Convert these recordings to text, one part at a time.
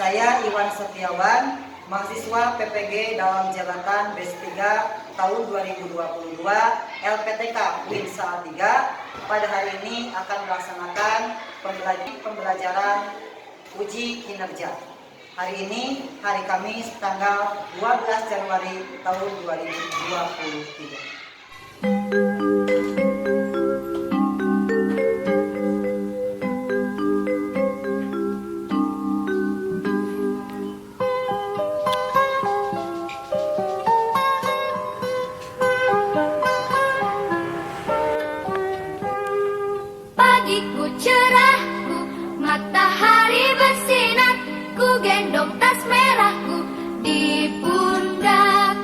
Saya Iwan Setiawan, mahasiswa PPG dalam jabatan B3 tahun 2022 LPTK UIN Salatiga. Pada hari ini akan melaksanakan pembelajaran uji kinerja. Hari ini hari Kamis tanggal 12 Januari tahun 2023. Pagiku cerahku, matahari bersinar, ku gendong tas merahku di pundak.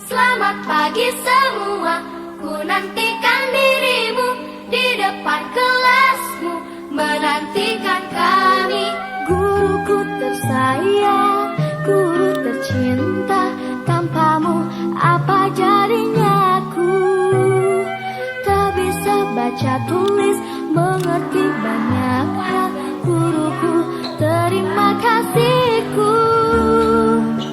Selamat pagi semua, ku nantikan dirimu di depan kelasmu, menantikan kami. Guruku tersayang, guru tercinta, tanpamu apa jadinya aku? Tak bisa baca tulis, mengerti banyak hal, guruku, terima kasihku.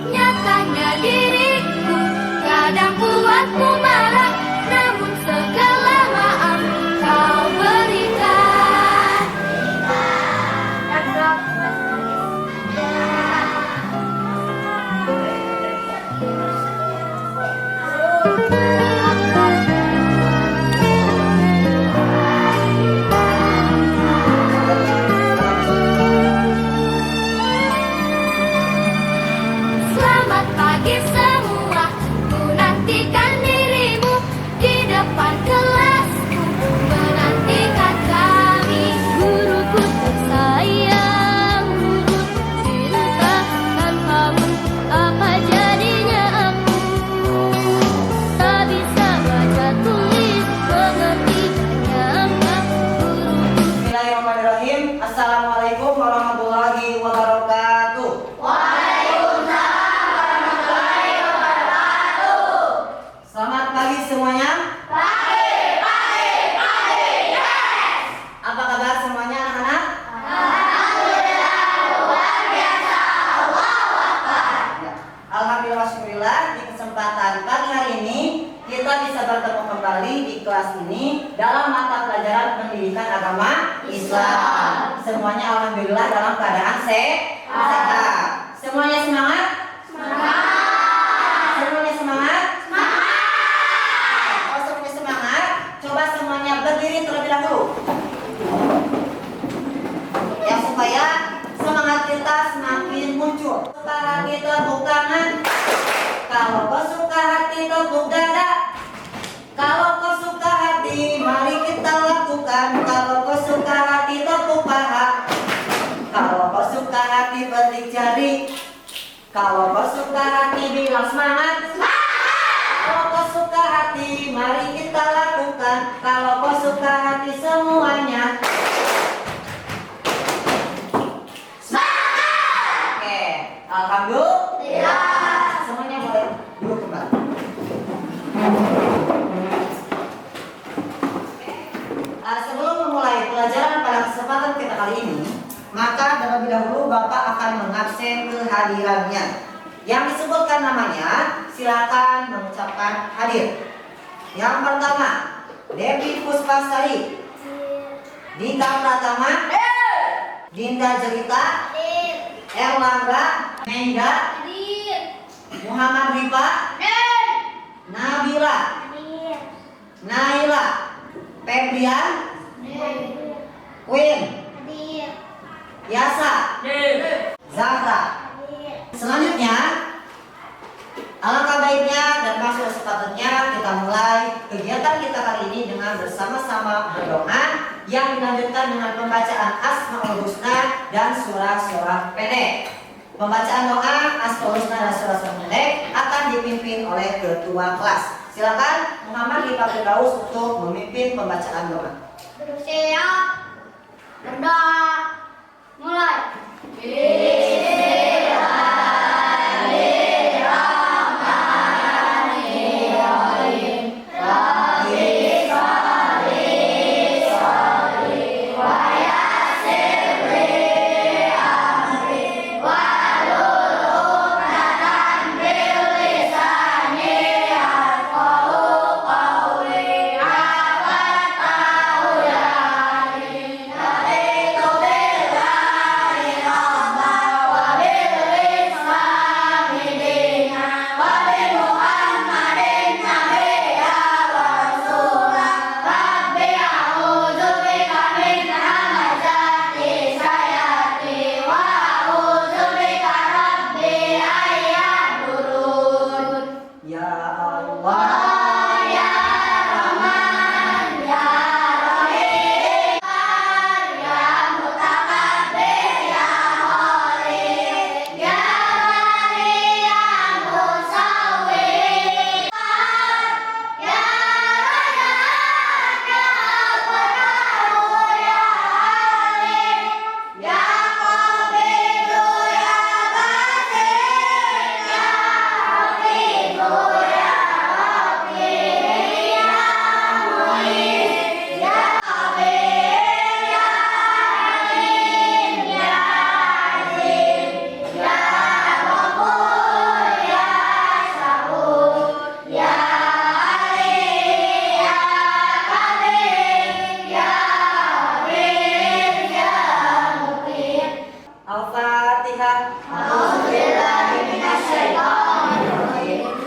Nyatanya diriku kadang buatmu marah, namun segala maaf kau berikan. Selamat pagi semua, ku nantikan dirimu di depan kelasku, menantikan kami. Guruku tersayang, guru tercinta, tanpamu apa jadinya aku? Tak bisa baca tulis, mengerti banyak hal, guruku. Bismillahirrahmanirrahim. Assalamualaikum warahmatullahi wabarakatuh. Selamat pagi semuanya. Apa kabar semuanya anak-anak? Alhamdulillah, syukurillah, di kesempatan pagi hari ini kita bisa bertemu kembali di kelas ini dalam mata pelajaran pendidikan agama Islam. Semuanya alhamdulillah dalam keadaan sehat. Semuanya semangat? Semuanya semangat? Kalau semuanya semangat, coba semuanya berdiri terlebih dahulu. Ya, supaya semangat kita semakin muncul. Suka hati tepuk tangan. Kalau kau suka hati tepuk dada. Kalau kau suka hati, mari kita lakukan. Kalau kau suka hati tepuk paha. Kalau kau suka hati petik jari. Kalau kau suka hati bilang semangat. Kalau kau suka hati, mari kita lakukan. Kalau kau suka hati semuanya. Oke, alhamdulillah. Semuanya boleh duduk kembali. Sebelum memulai pelajaran pada kesempatan kita kali ini, maka terlebih dahulu Bapak akan mengabsen kehadirannya. Yang disebutkan namanya, silakan mengucapkan hadir. Yang pertama, Devi Puspasari, Dinda Pratama, Dinda Jelita, Erlangga, Menda, Muhammad Rifa, Nabila, Naila, Febrian, Queen, Yasa, Zahra. Selanjutnya, alangkah baiknya dan masuk sepatutnya kita mulai kegiatan kita kali ini dengan bersama-sama berdoa yang dilanjutkan dengan pembacaan Asmaul Husna dan surah-surah pendek. Pembacaan doa Asmaul Husna dan surah-surah pendek akan dipimpin oleh ketua kelas. Silakan Muhammad Rifa Firdaus untuk memimpin pembacaan doa. Bersiap, berdoa, mulai. Bismillahirrahmanirrahim.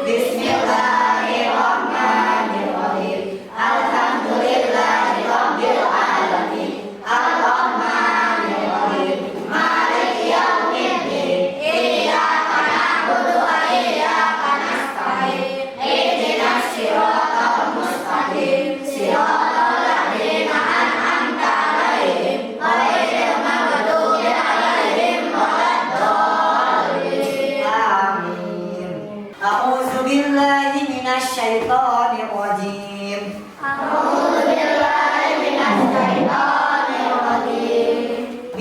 Bismillahirrahmanirrahim. Alhamdulillahirabbil alamin. Arrahmanirrahim. Maliki yaumiddin. Iyyaka na'budu wa iyyaka nasta'in. Ihdinas siratal mustaqim. Siratal ladzina an'amta 'alaihim ghairil maghdubi 'alaihim waladdallin. Amin. A'udzu billahi minasy syaithanir rajim.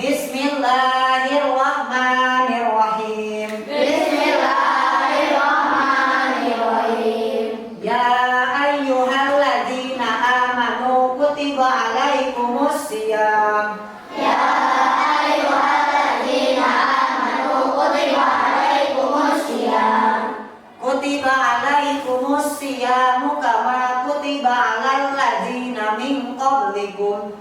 Bismillahirrahmanirrahim. Ya ayyuhalladzina amanu kutiba alaikumus syiyam. Kutiba alaikumus syiyamu kama kutiba alal ladzina min qablikum.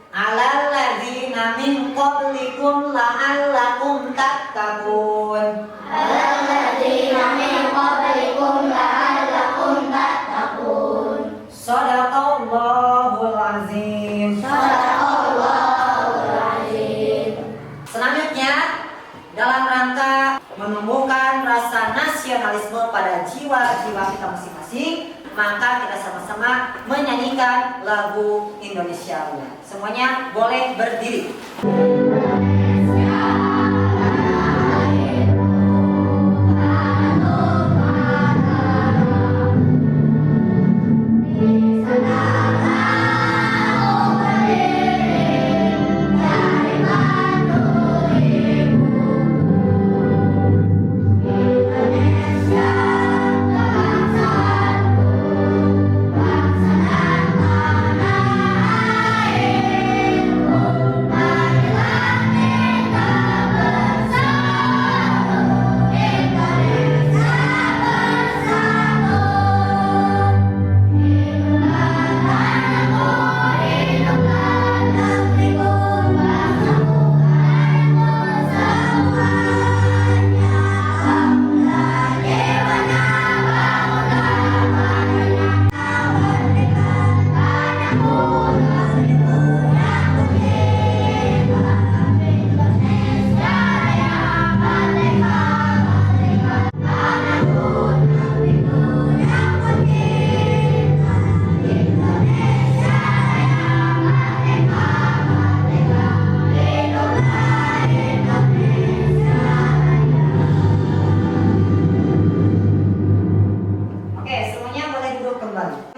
Alal ladzina min qablikum la'allakum tattaqun. Shadaqallahul azim. Selanjutnya, dalam rangka menumbuhkan rasa nasionalisme pada jiwa-jiwa kita masing-masing, maka kita sama-sama menyanyikan lagu Indonesia Raya. Semuanya boleh berdiri.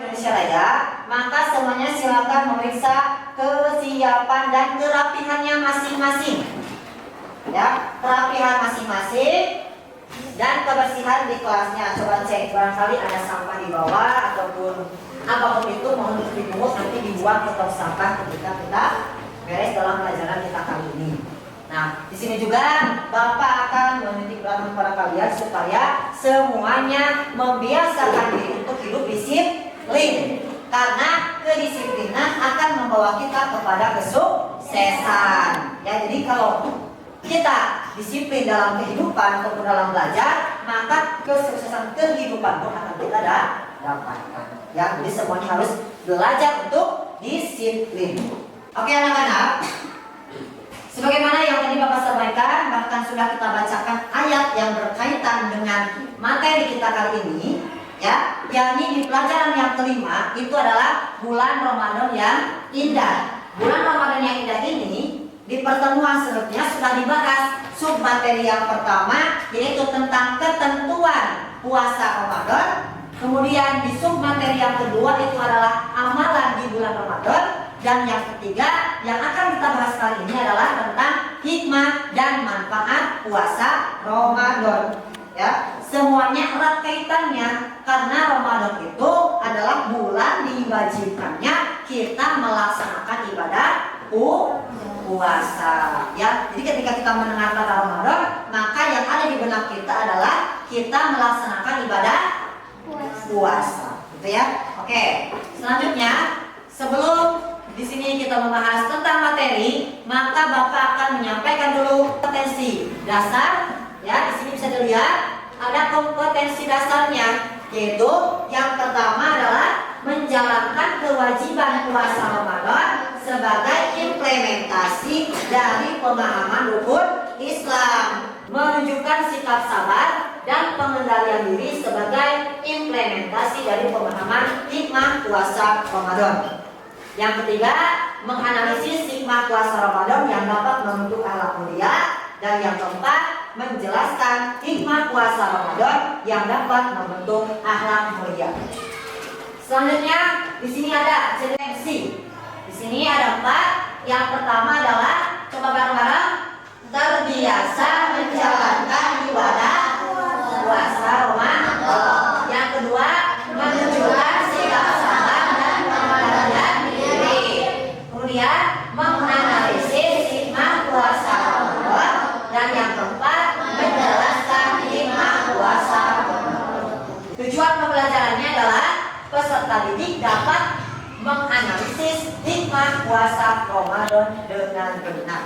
Indonesia Raya, maka semuanya silakan memeriksa kesiapan dan kerapihannya masing-masing. Ya, kerapihan masing-masing dan kebersihan di kelasnya. Coba cek, barangkali ada sampah di bawah ataupun apapun itu, mohon untuk dipungut, nanti dibuang ke tong sampah ketika kita beres dalam pelajaran kita kali ini. Nah, di sini juga Bapak akan menitik beratkan kepada kalian supaya semuanya membiasakan diri untuk hidup disiplin. Karena kedisiplinan akan membawa kita kepada kesuksesan. Ya, jadi kalau kita disiplin dalam kehidupan ataupun dalam belajar, maka kesuksesan kehidupan pun akan kita dapatkan. Ya, jadi semuanya harus belajar untuk disiplin. Oke anak-anak, sebagaimana yang tadi Bapak sampaikan, bahkan sudah kita bacakan ayat yang berkaitan dengan materi kita kali ini, ya, yakni di pelajaran yang kelima itu adalah bulan Ramadan yang indah. Bulan Ramadan yang indah ini di pertemuan sebelumnya sudah dibahas sub materi yang pertama, yaitu tentang ketentuan puasa Ramadan. Kemudian di sub materi yang kedua itu adalah amalan di bulan Ramadan. Dan yang ketiga yang akan kita bahas kali ini adalah tentang hikmah dan manfaat puasa Ramadan. Ya, semuanya erat kaitannya karena Ramadan itu adalah bulan diwajibkannya kita melaksanakan ibadah puasa. Ya, jadi ketika kita mendengar kata Ramadan, maka yang ada di benak kita adalah kita melaksanakan ibadah puasa. Gitu ya. Oke, selanjutnya sebelum di sini kita membahas tentang materi, maka Bapak akan menyampaikan dulu kompetensi dasar. Ya, di sini bisa dilihat ada kompetensi dasarnya, yaitu yang pertama adalah menjalankan kewajiban puasa Ramadan sebagai implementasi dari pemahaman rukun Islam, menunjukkan sikap sabar dan pengendalian diri sebagai implementasi dari pemahaman hikmah puasa Ramadan. Yang ketiga, menganalisis hikmah puasa Ramadan yang dapat membentuk akhlak mulia. Dan yang keempat, menjelaskan hikmah puasa Ramadan yang dapat membentuk akhlak mulia. Selanjutnya, di sini ada kompetensi. Di sini ada 4. Yang pertama adalah, coba bareng-bareng, terbiasa menjalankan ibadah puasa Ramadan. Yang kedua, menunjukkan sikap sabar dan pengendalian diri. Kemudian, menganalisis hikmah puasa Ramadan. Dan yang keempat, menjelaskan hikmah puasa Ramadan. Tujuan pembelajarannya adalah peserta didik dapat menganalisis hikmah puasa Ramadan dengan benar.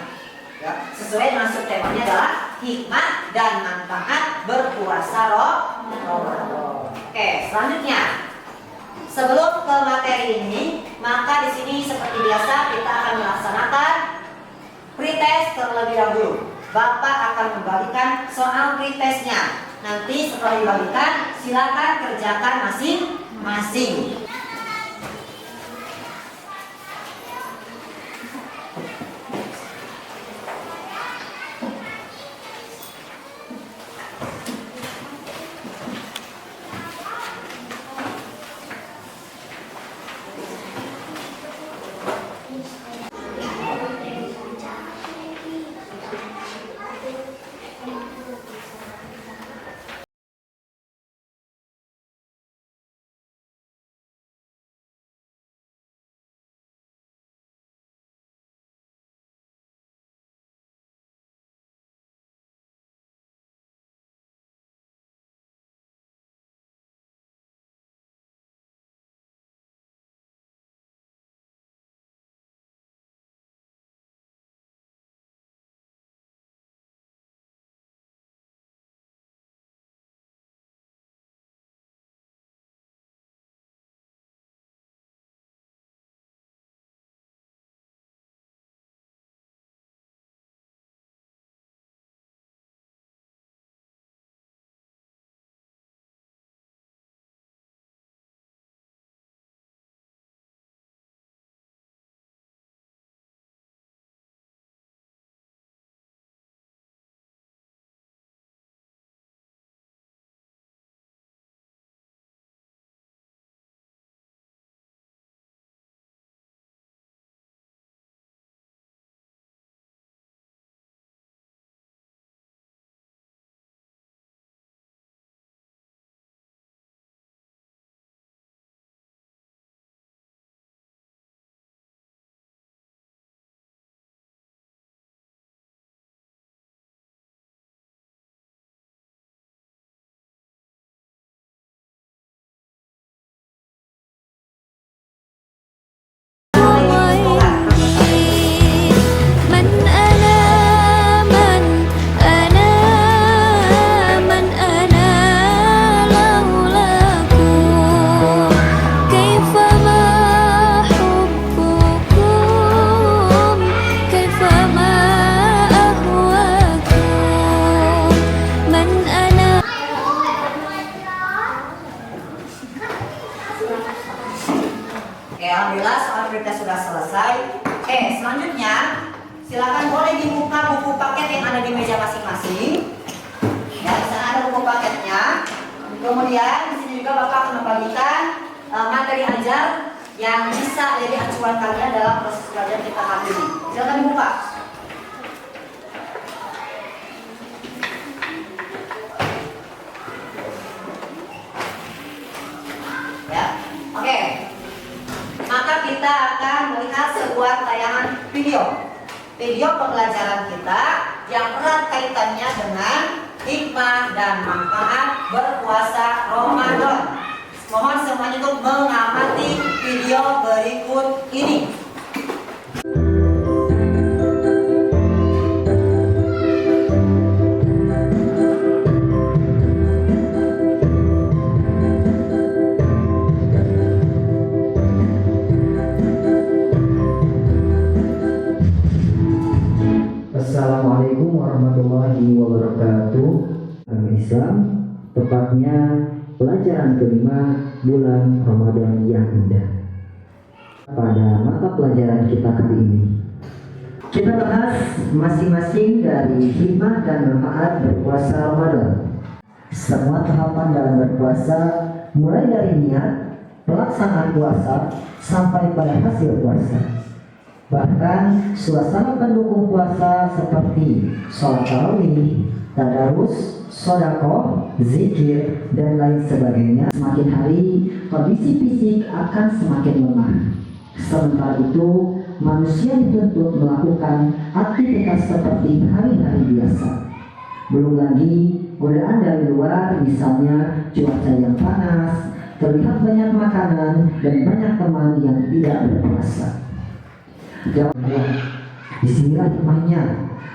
Ya, sesuai dengan subtemanya adalah hikmah dan manfaat berpuasa Ramadan. Oke, selanjutnya, sebelum ke materi ini, maka di sini seperti biasa kita akan melaksanakan pretest terlebih dahulu. Bapak akan membagikan soal pretestnya. Nanti setelah dibagikan, silakan kerjakan masing-masing. Oke, alhamdulillah soal kita sudah selesai. Oke, selanjutnya silakan boleh dibuka buku paket yang ada di meja masing-masing. Ya, di sana ada buku paketnya. Kemudian di sini juga Bapak akan membagikan materi ajar yang bisa jadi acuan kalian dalam proses belajar kita kali ini. Silakan dibuka. Ya, oke. Maka kita akan melihat sebuah tayangan video pembelajaran kita yang erat kaitannya dengan hikmah dan manfaat berpuasa Ramadan. Mohon semuanya untuk mengamati video berikut ini. yang indah. Pada mata pelajaran kita kali ini, kita bahas masing-masing dari hikmah dan manfaat berpuasa Ramadan. Semua tahapan dalam berpuasa, mulai dari niat, pelaksanaan puasa, sampai pada hasil puasa. Bahkan suasana pendukung puasa seperti sholat tarawih, tadarus, sedekah, zikir, dan lain sebagainya. Semakin hari, kondisi fisik akan semakin lemah. Sementara itu, manusia dituntut melakukan aktivitas seperti hari-hari biasa. Belum lagi godaan dari luar, misalnya cuaca yang panas, terlihat banyak makanan, dan banyak teman yang tidak berpuasa. Disinilah hikmahnya.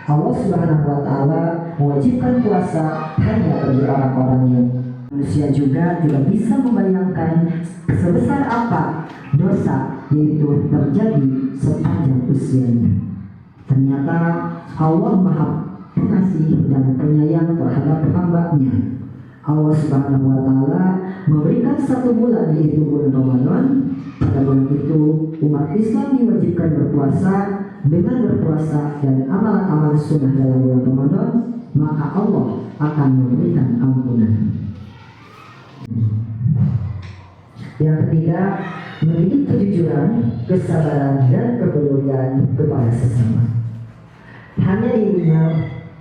Allah Subhanahu wa Ta'ala mewajibkan puasa hanya bagi orang-orang yang manusia juga tidak bisa membayangkan sebesar apa dosa yaitu terjadi sepanjang usianya. Ternyata Allah Maha Pengasih dan Penyayang terhadap hamba-Nya. Allah Subhanahu wa Ta'ala memberikan satu bulan yaitu bulan Ramadan. Pada bulan itu umat Islam diwajibkan berpuasa. Dengan berpuasa dan amalan-amalan sunnah dalam bulan Ramadan, maka Allah akan memberikan ampunan. Yang ketiga, mendidik kejujuran, kesabaran, dan kepedulian kepada sesama. Hanya dirinya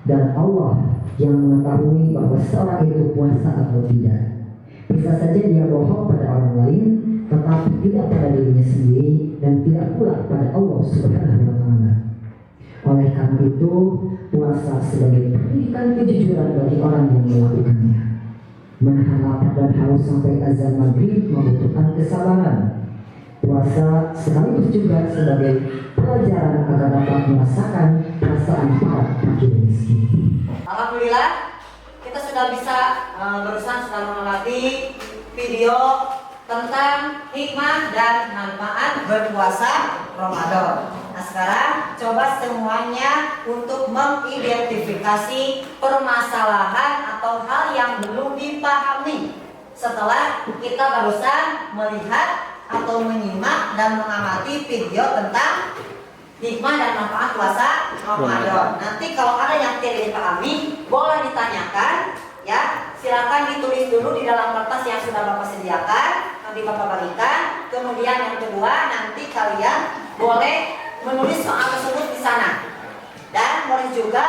dan Allah yang mengetahui bahwa seorang itu puasa atau tidak. Bisa saja dia bohong pada orang lain, tetapi tidak pada dirinya sendiri dan tidak pula pada Allah Subhanahu wa Ta'ala. Oleh karena itu, puasa sebagai pendidikan kejujuran bagi orang yang melakukannya. Menahan lapar dan haus sampai azan maghrib membutuhkan kesabaran. Puasa sekaligus juga sebagai pelajaran agar dapat merasakan perasaan para fakir miskin. Alhamdulillah, kita sudah bisa barusan sudah mengamati video tentang hikmah dan manfaat berpuasa Ramadan. Nah, sekarang coba semuanya untuk mengidentifikasi permasalahan atau hal yang belum dipahami setelah kita barusan melihat atau menyimak dan mengamati video tentang hikmah dan manfaat puasa Ramadan. Nanti kalau ada yang tidak dipahami, boleh ditanyakan, ya. Silakan ditulis dulu di dalam kertas yang sudah Bapak sediakan, nanti Bapak bagikan. Kemudian yang kedua, nanti kalian boleh menulis soal tersebut di sana. Dan boleh juga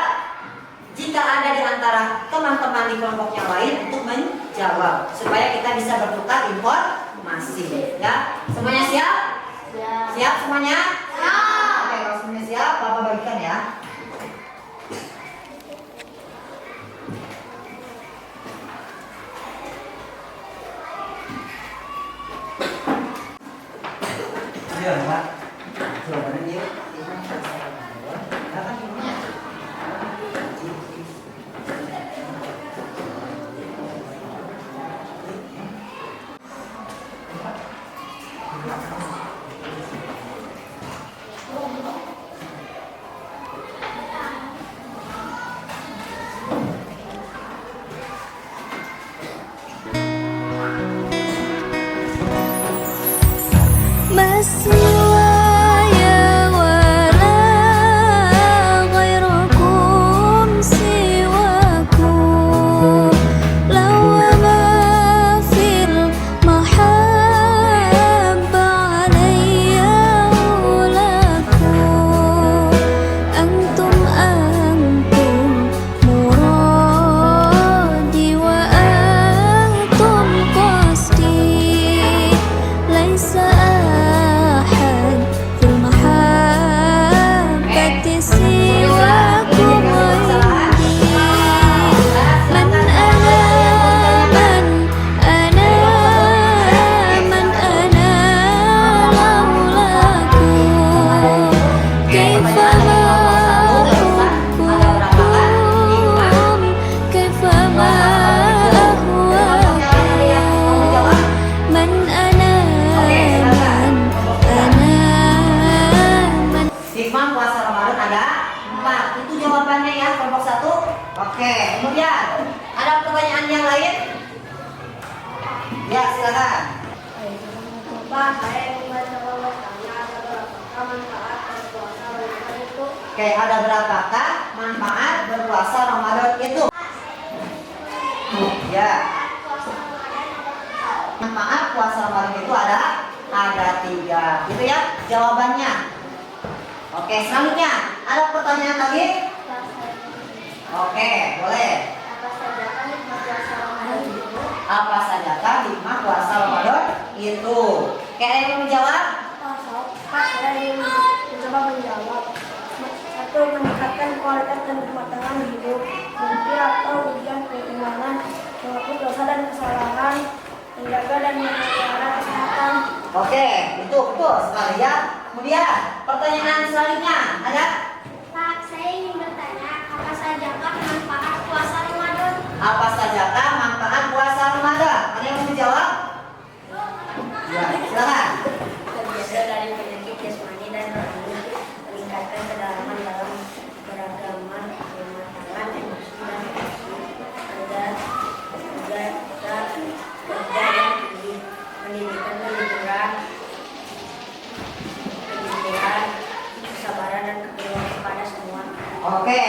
jika ada di antara teman-teman di kelompok yang lain untuk menjawab, supaya kita bisa bertukar informasi, ya. Semuanya siap? Siap semuanya? Oke, kalau semuanya siap, Bapak bagikan ya. Iya, Pak. Jawabannya dia. Ya, silakan. Mbak, saya ingin mencoba bertanya ada berapakah manfaat berpuasa Ramadan itu? Oke, ada berapakah manfaat berpuasa Ramadan itu? Ya. Manfaat puasa Ramadan itu ada 3. Gitu ya jawabannya. Oke, selanjutnya ada pertanyaan lagi? Oke, boleh. Apa sajakah hikmah puasa Ramadan itu? Oke, ada yang mau menjawab? Pak, saya ingin mencoba menjawab. Satu, meningkatkan kualitas dan kematangan hidup. Mimpi atau ujian keimanan, menghapus dosa dan kesalahan, menjaga dan memelihara kesehatan. Oke, itu betul sekali ya. Kemudian pertanyaan selanjutnya ada? Pak, saya ingin bertanya, apa sajakah manfaat puasa Ramadan? Apa sajakah manfaat puasa Ramadan? Ada yang mau menjawab? Ya, silakan. Terbiasa dari penyakit jasmani dan rohani, meningkatkan kedalaman dalam beragaman, kematangan emosi dan fisik, agar kita kerja yang tinggi, pendidikan kejujuran, kesabaran dan kepedulian kepada semua. Oke,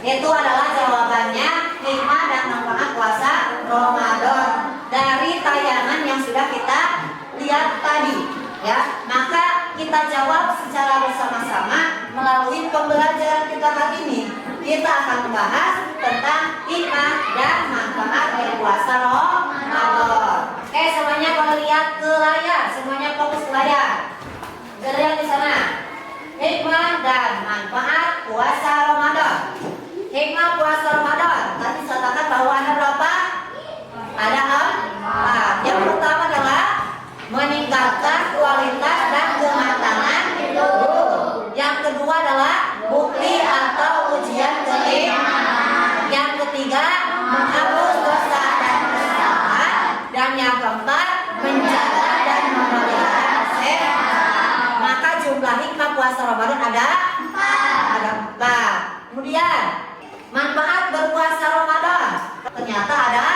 itu adalah jawabannya hikmah dan manfaat puasa Ramadan dari tayangan yang sudah kita lihat tadi ya. Maka kita jawab secara bersama-sama melalui pembelajaran kita kali ini. Kita akan membahas tentang hikmah dan manfaat dari puasa Ramadan. Oke, semuanya kalau lihat ke layar, semuanya fokus ke layar. Bisa lihat di sana. Hikmah dan manfaat puasa Ramadan. Hikmah puasa Ramadan. Tadi saya katakan bahwa ada berapa? Ada 4. Yang pertama adalah meningkatkan kualitas dan kematangan hidup. Yang kedua adalah bukti atau ujian keimanan. Yang ketiga menghapus dosa dan kesalahan. Dan yang keempat menjaga dan memelihara kesehatan. Maka jumlah hikmah puasa Ramadan ada 4. Kemudian manfaat berpuasa Ramadan ternyata ada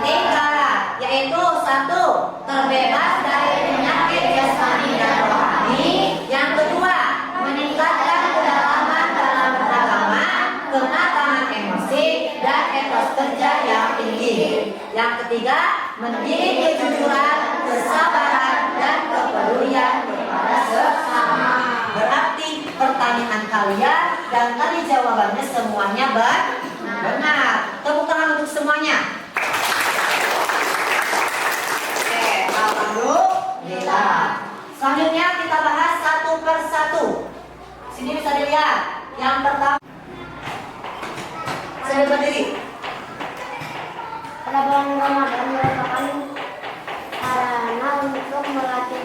3, yaitu 1, terbebas dari penyakit jasmani dan rohani. Yang kedua, meningkatkan kedalaman dalam beragama, kematangan emosi dan etos kerja yang tinggi. Yang ketiga, mendidik kejujuran, kesabaran dan kepedulian kepada sesama. Berarti pertanyaan kalian dan tadi jawabannya semuanya benar. Tepuk tangan untuk semuanya. Oke, alhamdulillah. Selanjutnya kita bahas satu per satu. Sini bisa dilihat. Yang pertama, saya berdiri. Pada bulan Ramadan merupakan sarana untuk melatih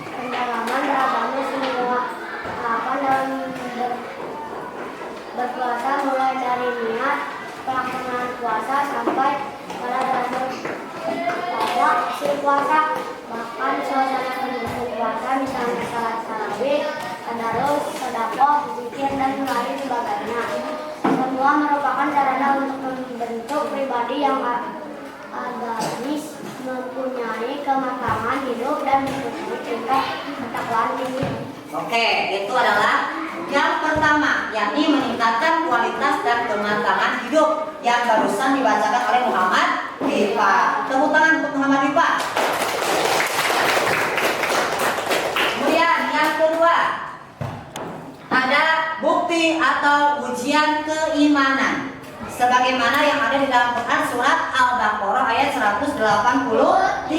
pendalaman beragama semua tahapan dalam berpuasa, mulai dari niat, pelaksanaan puasa sampai pada dalam puasa. Bahkan suasana pendukung puasa misalnya salat tarawih, tadarus, sedekah, zikir dan lain sebagainya. Semua merupakan sarana untuk membentuk pribadi yang agamis, mempunyai kematangan hidup dan mempunyai tingkat ketakwaan tinggi. Oke, itu adalah yang pertama, yakni meningkatkan kualitas dan kematangan hidup yang barusan dibacakan oleh Muhammad Rifa. Tepuk tangan untuk Muhammad Rifa. Kemudian yang kedua, ada bukti atau ujian keimanan. Sebagaimana yang ada di dalam Quran surat Al-Baqarah ayat 183,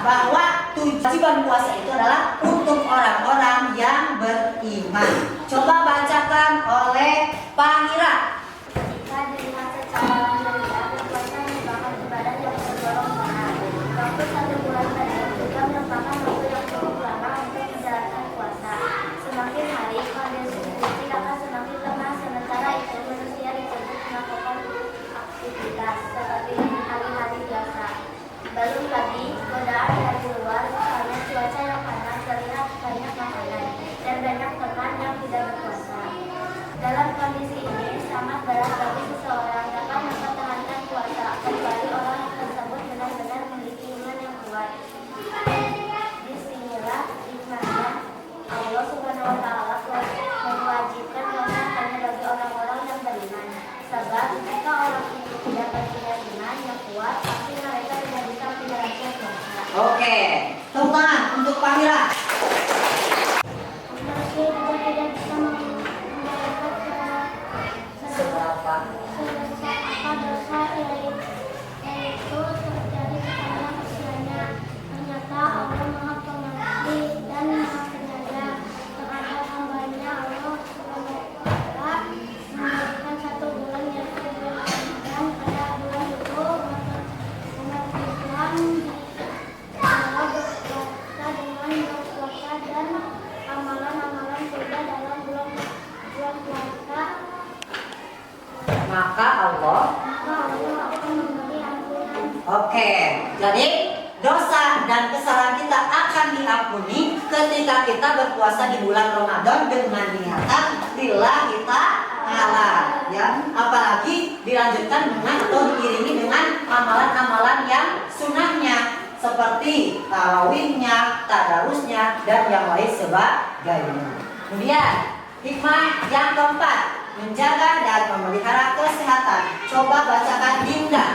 bahwa tujuan puasa itu adalah untuk orang-orang yang beriman. Coba bacakan oleh Pak Hira. Jika dilihat secara lahiriah, berpuasa merupakan ibadah yang tergolong berat. Waktu 1 bulan saja juga merupakan waktu yang cukup lama untuk menjalankan puasa. Semakin hari, kondisi akan semakin lemah, sementara itu manusia dituntut melakukan aktivitas seperti hari-hari biasa. Belum lagi godaan dari luar, misalnya cuaca yang panas, terlihat banyak makanan dan banyak teman yang tidak berpuasa. Dalam kondisi ini, sama maka Allah. akan memberi ampunan. Oke, jadi dosa dan kesalahan kita akan diampuni ketika kita berpuasa di bulan Ramadan dengan niatan lillahi ta'ala, ya. Apalagi dilanjutkan dengan atau diiringi dengan amalan-amalan yang sunnahnya seperti tarawihnya, tadarusnya, dan yang lain sebagainya. Kemudian hikmah yang keempat, menjaga dan memelihara kesehatan. Coba bacakan Dinda.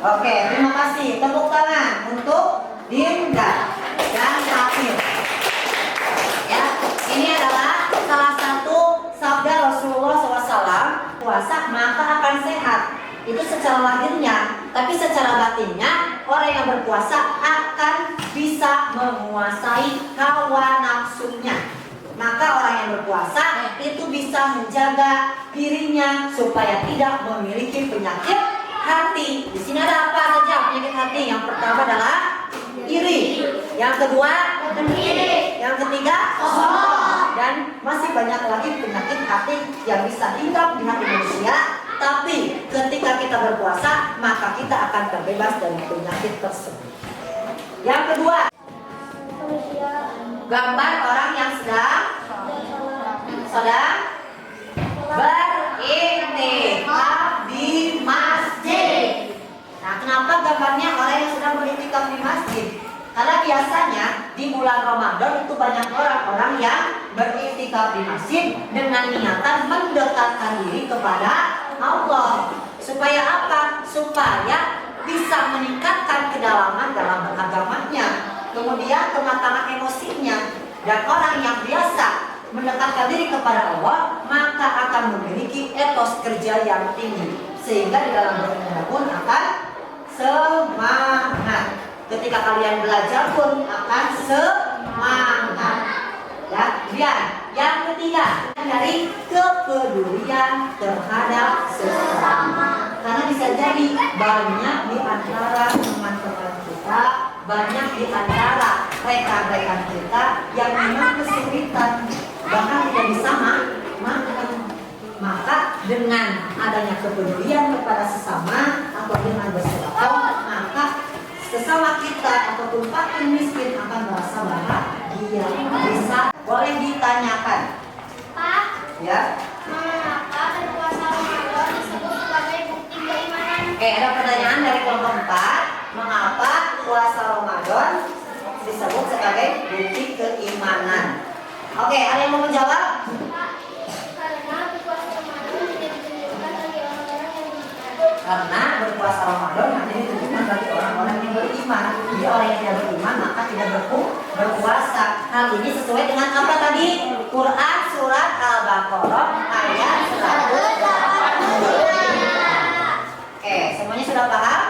Oke, terima kasih. Tepuk tangan untuk Dinda dan Safir. Ya, ini adalah salah satu sabda Rasulullah SAW. Puasa maka akan sehat. Itu secara lahirnya, tapi secara batinnya orang yang berpuasa akan bisa menguasai hawa nafsunya. Maka orang yang berpuasa itu bisa menjaga dirinya supaya tidak memiliki penyakit hati. Di sini ada apa saja penyakit hati? Yang pertama adalah iri, yang kedua dengki, yang ketiga sombong, dan masih banyak lagi penyakit hati yang bisa hinggap di hati manusia. Tapi ketika kita berpuasa, maka kita akan terbebas dari penyakit tersebut. Yang kedua, gambar orang yang sedang beritikaf di masjid. Nah, kenapa gambarnya orang yang sedang beritikaf di masjid? Karena biasanya di bulan Ramadan itu banyak orang-orang yang beritikaf di masjid dengan niatan mendekatkan diri kepada Allah. Supaya apa? Supaya bisa meningkatkan kedalaman dalam beragamanya, kemudian kematangan emosinya. Dan orang yang biasa mendekatkan diri kepada Allah maka akan memiliki etos kerja yang tinggi, sehingga di dalam beribadah pun akan semangat. Ketika kalian belajar pun akan semangat. Ya, kemudian yang ketiga dari kepedulian terhadap sesama. Karena bisa jadi banyak di antara teman-teman kita, banyak di antara rekan-rekan kita yang memang kesulitan, bahkan tidak bisa makan. Maka dengan adanya kepedulian kepada sesama atau dengan bersedekah, maka sesama kita ataupun fakir miskin akan merasa bahagia. Bisa boleh ditanyakan, Pak, ya? mengapa berpuasa Ramadan disebut sebagai bukti keimanan? Oke, ada pertanyaan dari kelompok 4. Mengapa puasa Ramadan disebut sebagai bukti keimanan? Oke, ada yang mau menjawab? Pak, karena berpuasa Ramadan tidak ditunjukkan bagi orang-orang yang beriman. Karena berpuasa Ramadan hanya ditujukan bagi orang-orang yang beriman. Jadi orang yang tidak beriman maka tidak berpuasa. Hal ini sesuai dengan apa tadi? Quran surat Al-Baqarah ayat 180. Oke, semuanya sudah paham?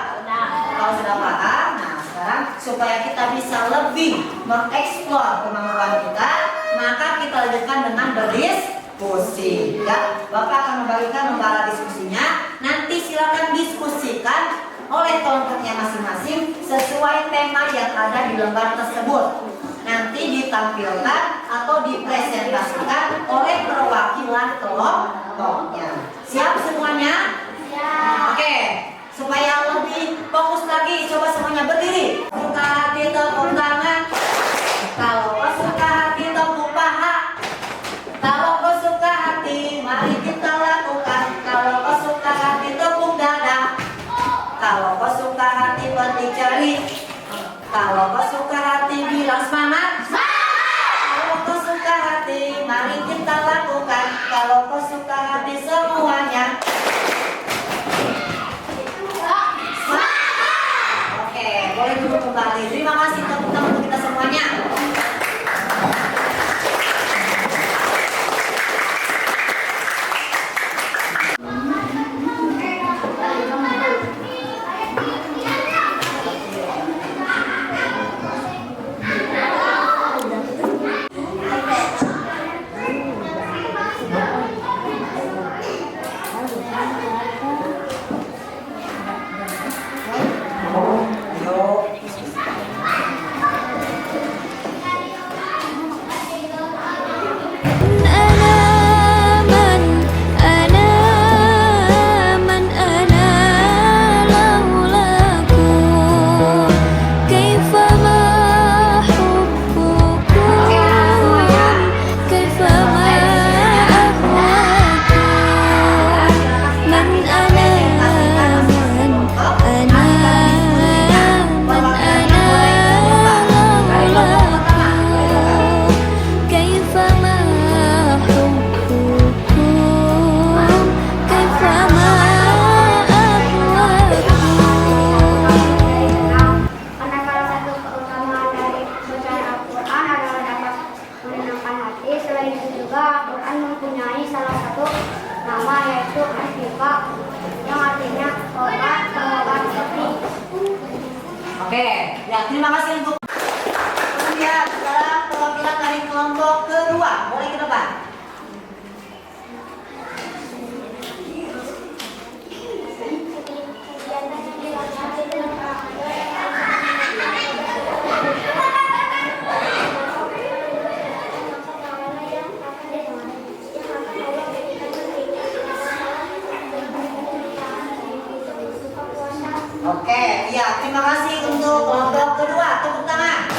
Kalau sudah paham, nah sekarang supaya kita bisa lebih mengeksplor kemampuan kita, maka kita lanjutkan dengan berdiskusi. Ya, Bapak akan membagikan lembaga diskusinya. Nanti silakan diskusikan oleh kelompoknya masing-masing sesuai tema yang ada di lembar tersebut. Nanti ditampilkan atau dipresentasikan oleh perwakilan kelompoknya. Siap semuanya? Oke, supaya lebih fokus lagi, coba semuanya berdiri. Suka hati tepuk tangan. Kalau kau suka hati tepuk paha. Kalau kau suka hati, mari kita lakukan. Kalau kau suka hati tepuk dada. Kalau kau suka hati petik jari. Kalau kau suka hati bilang semangat. Kalau kau suka hati, mari kita lakukan. Kalau kau suka hati semuanya. Oke, boleh duduk kembali. Terima kasih teman-teman untuk kita semuanya. kasih untuk. Kemudian sekarang perwakilan dari kelompok kedua boleh ke depan. Oke, ya terima kasih untuk kelompok kedua. Tepuk tangan.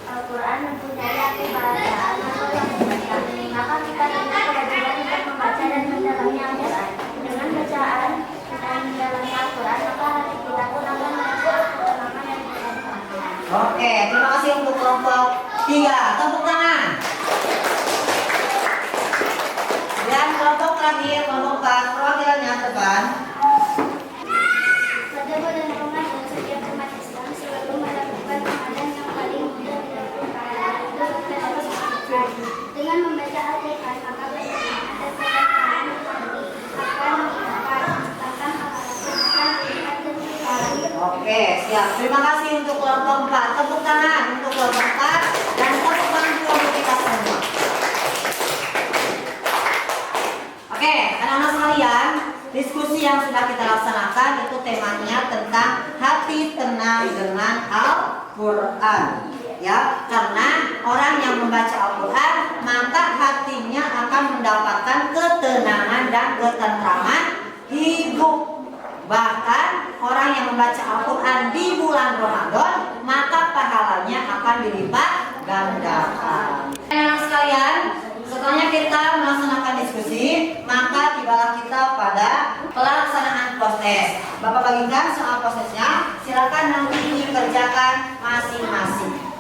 Al-Quran mempunyai arti bahasa atau yang membaca. Maka kita punya kewajiban untuk membaca dan mendalami Al-Quran. Dengan bacaan dan mendalami Al-Quran, maka hati kita pun akan merasa ketenangan dan kebahagiaan. Oke, terima kasih untuk kelompok 3. Tepuk tangan. Dan kelompok terakhir, kelompok 4, perwakilannya ke depan. Pada bulan Ramadan, setiap umat Islam selalu melakukan Ramadan yang paling mudah dilakukan dengan membaca Al-Quran. Maka bacaan dan bacaan akan meningkatkan tentang hal-hal yang dan Oke, siap. Terima kasih untuk kelompok 4. Tepuk tangan untuk kelompok 4 dan tepuk tangan juga untuk kita semua. Oke, anak-anak sekalian, diskusi yang sudah kita laksanakan itu temanya tentang hati tenang dengan Al-Quran. Ya, karena orang yang membaca Al-Quran maka hatinya akan mendapatkan ketenangan dan ketentraman hidup. Bahkan orang yang membaca Al-Quran di bulan Ramadan maka pahalanya akan dilipat gandakan. Anak-anak sekalian, setelahnya kita melaksanakan diskusi, maka tibalah kita pada pelaksanaan proses. Bapak bagikan soal prosesnya, silakan nanti dikerjakan masing-masing.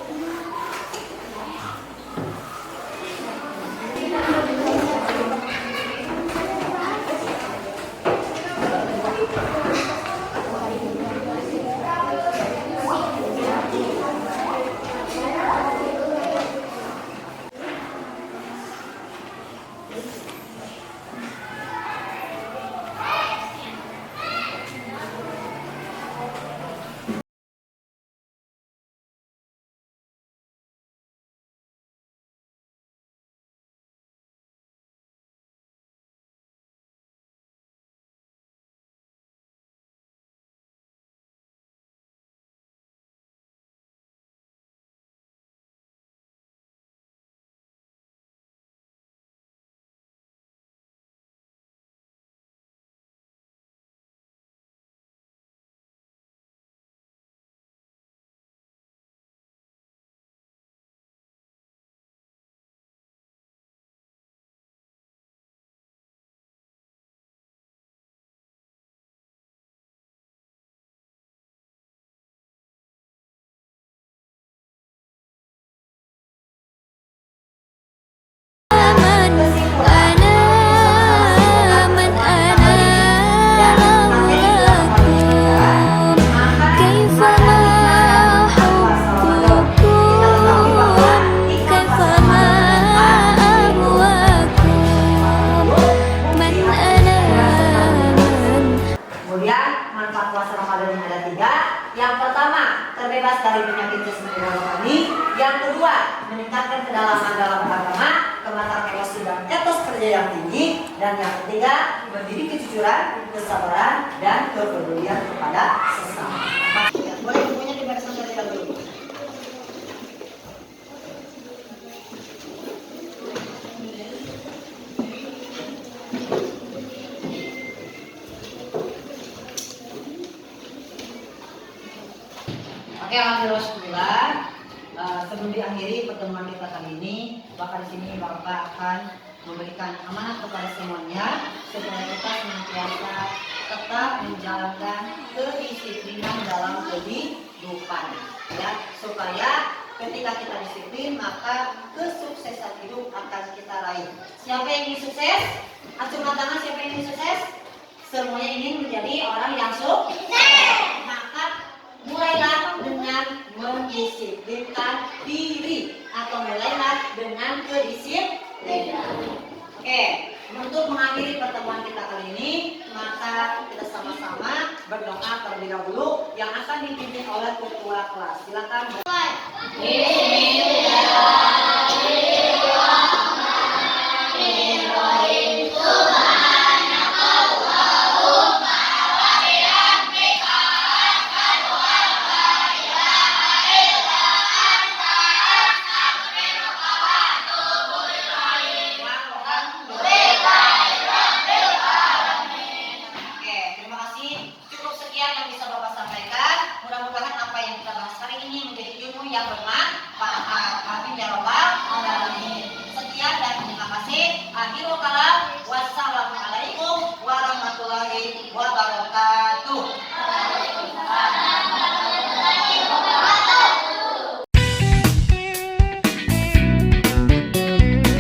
terbebas dari penyakit jasmani dan rohani. Yang kedua, meningkatkan kedalaman dalam agama, kematangan emosi dan etos kerja yang tinggi. Dan yang ketiga, mendidik kejujuran, kesabaran, dan kepedulian kepada sesama. Boleh bukunya dibacakan terlebih dahulu. Oke, alhamdulillah. Sebelum diakhiri pertemuan kita kali ini, Bapak di sini Bapak akan memberikan amanat kepada semuanya supaya kita senantiasa tetap menjalankan kedisiplinan dalam kehidupan, ya, supaya ketika kita disiplin maka kesuksesan hidup akan kita raih. Siapa yang ingin sukses? Acungkan tangan, siapa yang ingin sukses? Semuanya ingin menjadi orang yang sukses. Maka mulailah dengan mendisiplinkan diri atau mulailah dengan kedisiplinan. Oke, Untuk mengakhiri pertemuan kita kali ini, maka kita sama-sama berdoa terlebih dahulu yang akan dipimpin oleh ketua kelas. Silakan. Oke, terima kasih. Cukup sekian yang bisa Bapak sampaikan. Mudah-mudahan apa yang kita bahas hari ini menjadi ilmu yang bermanfaat. Amin ya rabbal alamin. Sekian dan terima kasih. Akhirul kalam.